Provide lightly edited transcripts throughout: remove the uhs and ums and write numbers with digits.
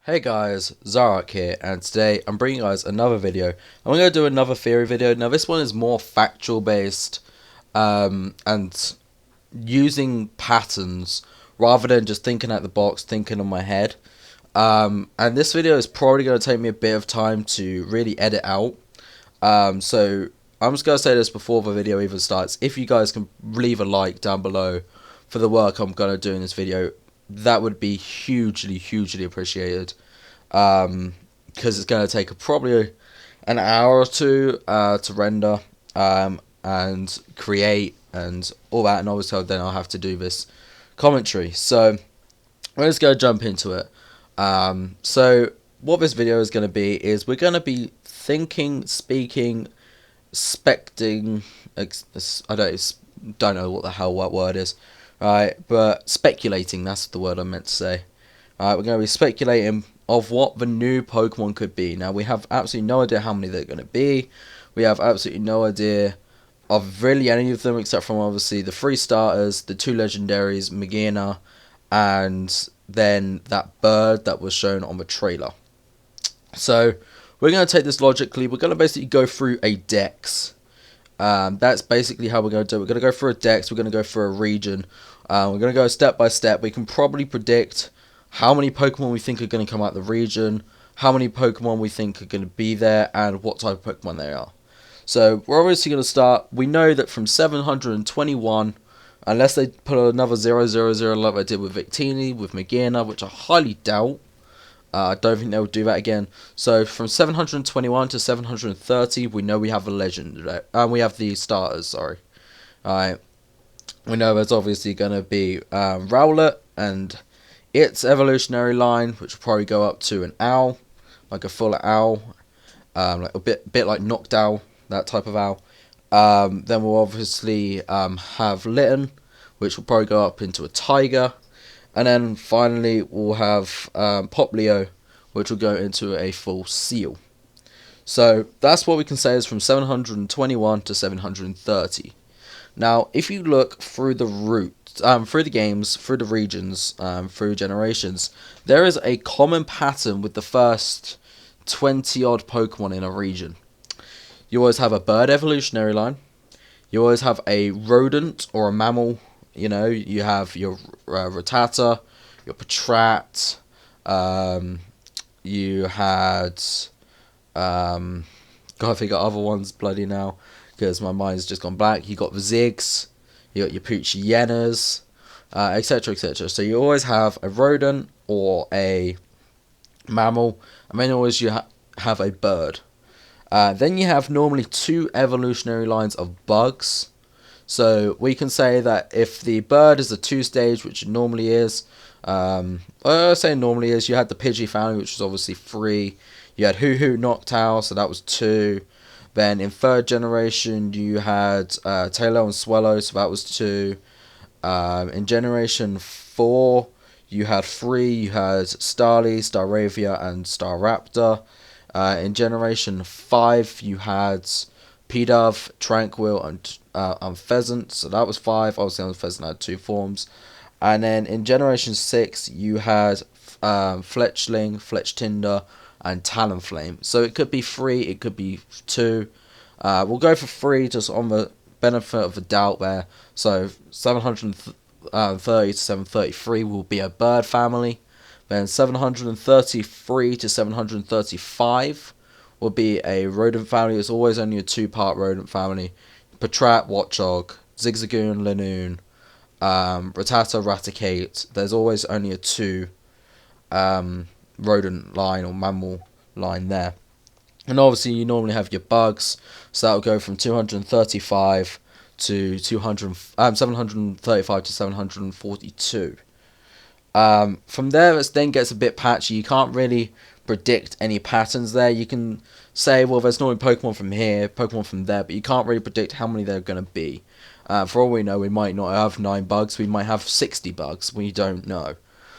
Hey guys, Zoroarrkk here, and today I'm bringing you guys another video. I'm going to do another theory video. Now this one is more factual based, and using patterns rather than just thinking out the box, thinking on my head. And this video is probably going to take me a bit of time to really edit out. So I'm just going to say this before the video even starts. If you guys can leave a like down below for the work I'm going to do in this video, that would be hugely appreciated, because it's going to take probably an hour or two to render, and create and all that, and obviously then I'll have to do this commentary. So we're just going to jump into it. So what this video is going to be is we're going to be thinking, speaking, expecting, don't know what the hell that word is. Right, but speculating, that's the word I meant to say. Alright, we're going to be speculating of what the new Pokemon could be. Now, we have absolutely no idea how many they're going to be. We have absolutely no idea of really any of them, except from obviously the 3 starters, the 2 legendaries, Magearna, and then that bird that was shown on the trailer. So, we're going to take this logically. We're going to basically go through a dex. That's basically how we're going to do it. We're going to go through a dex, we're going to go through a region. We're going to go step by step. We can probably predict how many Pokemon we think are going to come out of the region, how many Pokemon we think are going to be there, and what type of Pokemon they are. So we're obviously going to start. We know that from 721, unless they put another 000 like they did with Victini, with Magearna, which I highly doubt. I don't think they'll do that again. So from 721 to 730, we know we have a legend. We have the starters, sorry. Alright. We know there's obviously going to be Rowlet and its evolutionary line, which will probably go up to an owl, like a full owl, like a bit like Noctowl, that type of owl. Then we'll obviously have Litten, which will probably go up into a tiger. And then finally we'll have Poplio, which will go into a full seal. So that's what we can say is from 721 to 730. Now, if you look through the through the games, through the regions, through generations, there is a common pattern with the first 20 odd Pokemon in a region. You always have a bird evolutionary line. You always have a rodent or a mammal. You know, you have your Rattata, your Patrat. You had God, I think of other ones bloody now, because my mind's just gone blank. You got the Ziggs, you got your Poochyenas, etc, etc. So you always have a rodent or a mammal, and then always you have a bird. Then you have normally 2 evolutionary lines of bugs. So we can say that if the bird is a 2-stage, which it normally is, I say normally is, you had the Pidgey family, which was obviously 3. You had Hoo-Hoo Noctowl, so that was 2. Then in 3rd generation, you had Taillow and Swellow, so that was 2. In generation 4, you had 3. You had Starly, Staravia, and Staraptor. In generation 5, you had Pidove, Tranquil, and Pheasant, so that was 5. Obviously, on Pheasant had 2 forms. And then in generation 6, you had Fletchling, Fletchtinder, and Talonflame. So it could be 3, it could be 2. We'll go for 3 just on the benefit of the doubt there. So 730 to 733 will be a bird family. Then 733 to 735 will be a rodent family. It's always only a 2-part rodent family. Patrat, Watchog, Zigzagoon, Linoon, Rattata, Raticate. There's always only a 2 rodent line or mammal line there. And obviously you normally have your bugs, so that'll go from 235 to 735 to 742. From there it then gets a bit patchy. You can't really predict any patterns there. You can say, well, there's normally Pokemon from here, Pokemon from there, but you can't really predict how many there are going to be. For all we know, we might not have 9 bugs, we might have 60 bugs, we don't know.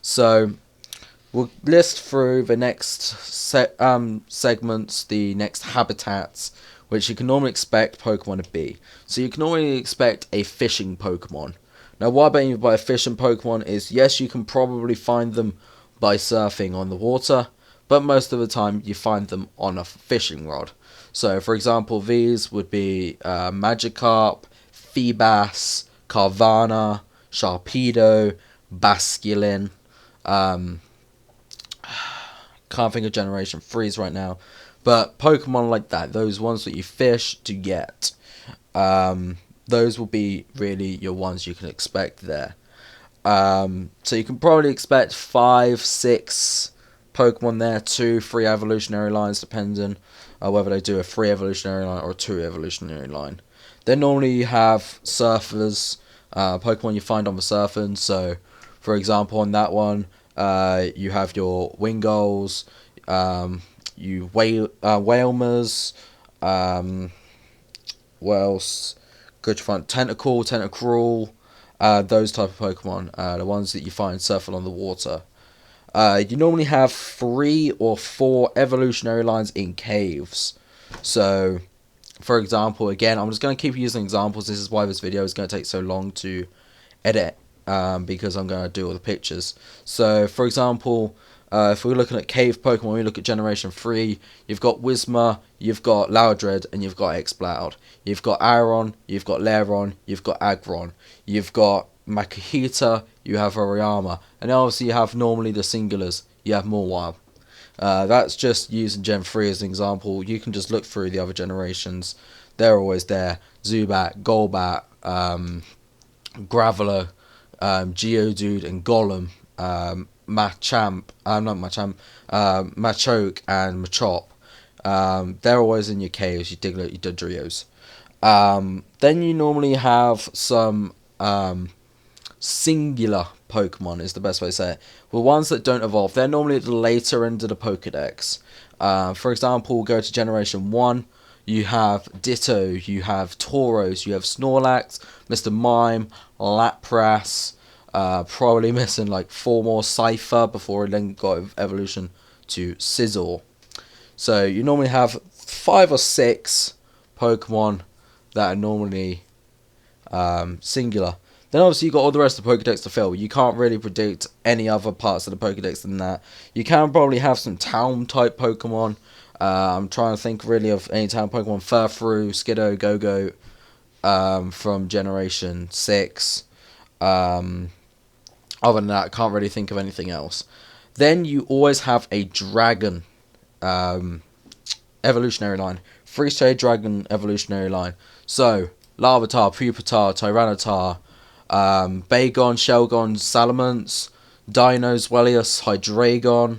So we'll list through the next segments, the next habitats, which you can normally expect Pokemon to be. So you can normally expect a fishing Pokemon. Now, what I mean by a fishing Pokemon is, yes, you can probably find them by surfing on the water, but most of the time you find them on a fishing rod. So, for example, these would be Magikarp, Feebas, Carvana, Sharpedo, Basculin. Um, can't think of Generation 3s right now. But Pokemon like that, those ones that you fish to get, those will be really your ones you can expect there. So you can probably expect 5, 6 Pokemon there, 2, 3 evolutionary lines, depending whether they do a 3 evolutionary line or a 2 evolutionary line. Then normally you have surfers, Pokemon you find on the surfing. So, for example, on that one, you have your Wingulls, Whalmers, what else? Good to find Tentacruel, those type of Pokemon, the ones that you find surfing on the water. You normally have 3 or 4 evolutionary lines in caves. So, for example, again, I'm just going to keep using examples. This is why this video is going to take so long to edit, because I'm going to do all the pictures. So, for example, if we're looking at cave Pokemon, we look at Generation 3, you've got Whismur, you've got Loudred, and you've got Exploud. You've got Aron, you've got Lairon, you've got Aggron, you've got Makuhita, you have Oriyama, and obviously you have normally the singulars, you have Mawile. That's just using Gen 3 as an example. You can just look through the other generations. They're always there. Zubat, Golbat, Graveler, Geodude, and Golem. Machoke and Machop. They're always in your caves, your Diglett, your Dodrios. Then you normally have some singular Pokemon, is the best way to say it. The ones that don't evolve, they're normally at the later end of the Pokedex. For example, we'll go to Generation 1. You have Ditto, you have Tauros, you have Snorlax, Mr. Mime, Lapras, probably missing like 4 more Cypher before it then got evolution to Scizor. So you normally have 5 or 6 Pokemon that are normally singular. Then obviously you got all the rest of the Pokedex to fill. You can't really predict any other parts of the Pokedex than that. You can probably have some town type Pokemon. I'm trying to think really of any town Pokemon. Furfrou, Skiddo, Go-Go from Generation 6. Other than that, I can't really think of anything else. Then you always have a dragon evolutionary line. 3-stage dragon evolutionary line. So, Larvitar, Pupitar, Tyranitar, Bagon, Shelgon, Salamence, Dinos, Wellius, Hydreigon,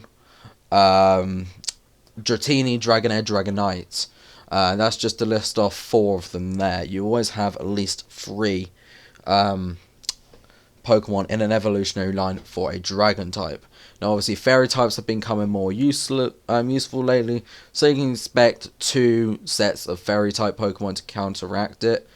Dratini, Dragonair, Dragonite. That's just to list off 4 of them there. You always have at least 3 Pokemon in an evolutionary line for a dragon type. Now obviously fairy types have been becoming more useful lately, so you can expect 2 sets of fairy type Pokemon to counteract it.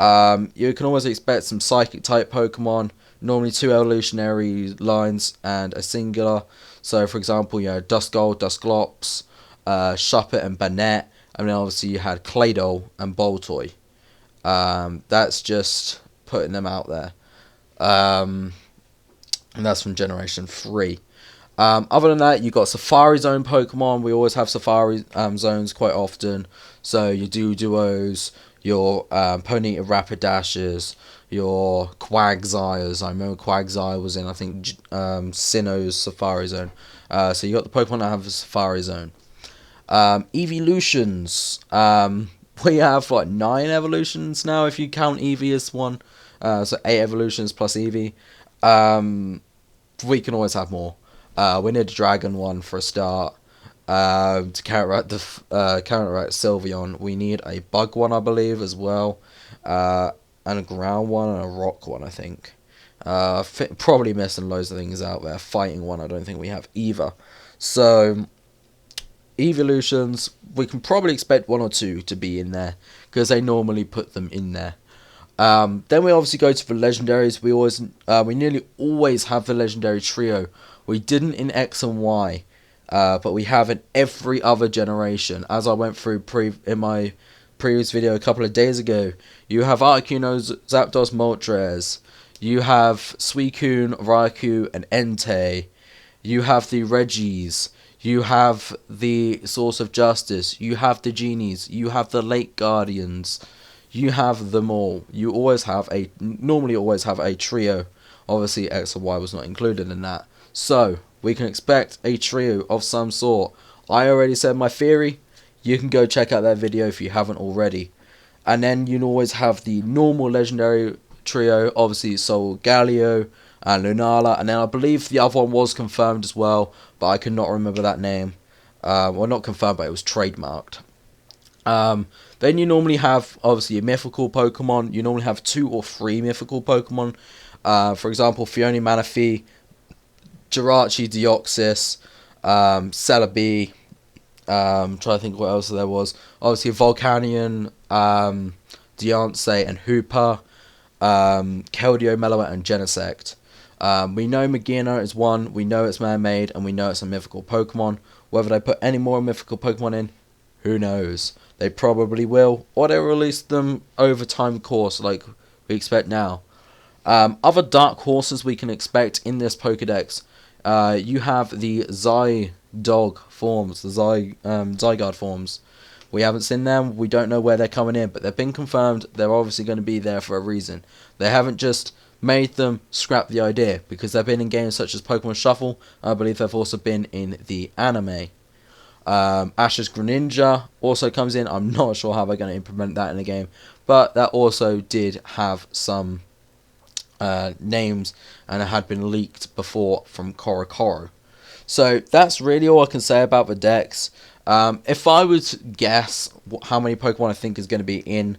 You can always expect some psychic type Pokemon, normally 2 evolutionary lines and a singular. So for example, you had Duskull, Dusclops, Shuppet and Banette, and then obviously you had Claydol and Boltoy. That's just putting them out there. And that's from Generation 3. Other than that, you've got Safari Zone Pokemon. We always have Safari Zones quite often. So you do duos, your Ponyta Rapidashes, your Quagsires. I remember Quagsire was in, I think, Sinnoh's Safari Zone. So you got the Pokemon that have a Safari Zone. Evolutions. We have like 9 evolutions now if you count Eevee as one. So 8 evolutions plus Eevee. We can always have more. We need a dragon one for a start. To counteract Sylveon, we need a bug one, I believe, as well. And a ground one and a rock one, I think. Probably missing loads of things out there. Fighting one, I don't think we have either. So, evolutions, we can probably expect 1 or 2 to be in there, because they normally put them in there. Then we obviously go to the legendaries. We nearly always have the legendary trio. We didn't in X and Y, but we have in every other generation. As I went through in my previous video a couple of days ago, you have Articuno, Zapdos, Moltres. You have Suicune, Raikou, and Entei. you have the Reggies, you have the Source of Justice, you have the Genies, you have the Lake Guardians, you have them all. You normally always have a trio. Obviously X and Y was not included in that. So, we can expect a trio of some sort. I already said my theory. You can go check out that video if you haven't already. And then you always have the normal legendary trio, obviously Sol Galio and Lunala, and then I believe the other one was confirmed as well, but I could not remember that name. Well, not confirmed, but it was trademarked. Then you normally have, obviously, your mythical Pokemon. You normally have 2 or 3 mythical Pokemon. For example, Fiona Manaphy, Jirachi Deoxys, Celebi. Trying to think what else there was. Obviously, Volcanion, Deoncé, and Hooper. Keldeo, Meloetta, and Genesect. We know Magina is one, we know it's man-made, and we know it's a mythical Pokemon. Whether they put any more mythical Pokemon in, who knows? They probably will, or they'll release them over time course like we expect now. Other dark horses we can expect in this Pokedex, you have the Zydog forms, the Zygarde forms. We haven't seen them, we don't know where they're coming in, but they've been confirmed. They're obviously going to be there for a reason. They haven't just made them scrap the idea, because they've been in games such as Pokemon Shuffle. I believe they've also been in the anime. Ash's Greninja also comes in. I'm not sure how they're going to implement that in the game, but that also did have some names, and it had been leaked before from Korokoro. So that's really all I can say about the decks. If I would guess how many Pokemon I think is going to be in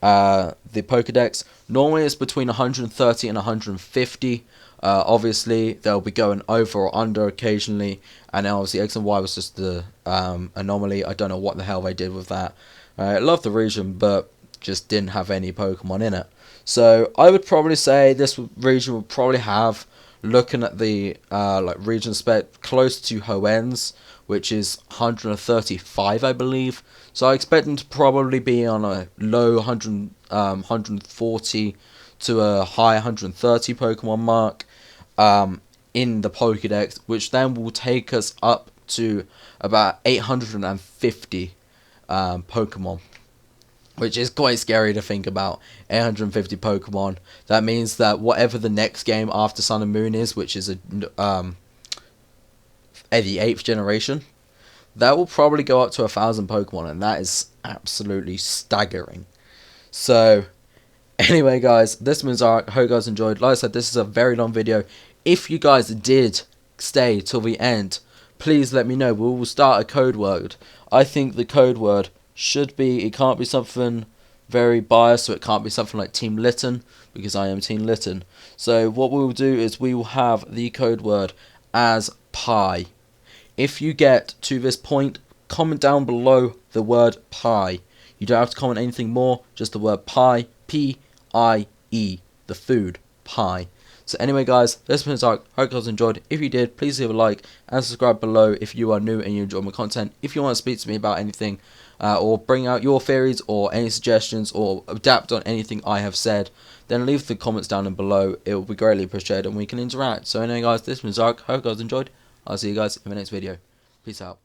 the Pokedex, normally it's between 130 and 150. Obviously, they'll be going over or under occasionally, and then obviously X and Y was just the anomaly. I don't know what the hell they did with that. I love the region, but just didn't have any Pokemon in it. So I would probably say this region would probably have, looking at the region spec, close to Hoenn's, which is 135, I believe. So I expect them to probably be on a low 140 to a high 130 Pokemon mark in the Pokedex, which then will take us up to about 850 Pokemon, which is quite scary to think about. 850 Pokemon. That means that whatever the next game after Sun and Moon is, which is the 8th generation, that will probably go up to 1,000 Pokemon, and that is absolutely staggering. So, anyway, guys, this has been Zoroarrkk. Hope you guys enjoyed. Like I said, this is a very long video. If you guys did stay till the end, please let me know. We will start a code word. I think the code word should be, it can't be something very biased, so it can't be something like Team Litten, because I am Team Litten. So what we will do is we will have the code word as pie. If you get to this point, comment down below the word pie. You don't have to comment anything more, just the word pie, P-I-E, the food, pie. So anyway, guys, this has been Zoroarrkk. Hope you guys enjoyed. If you did, please leave a like and subscribe below if you are new and you enjoy my content. If you want to speak to me about anything, or bring out your theories or any suggestions or adapt on anything I have said, then leave the comments down below. It will be greatly appreciated and we can interact. So anyway, guys, this has been Zoroarrkk. Hope you guys enjoyed. I'll see you guys in the next video. Peace out.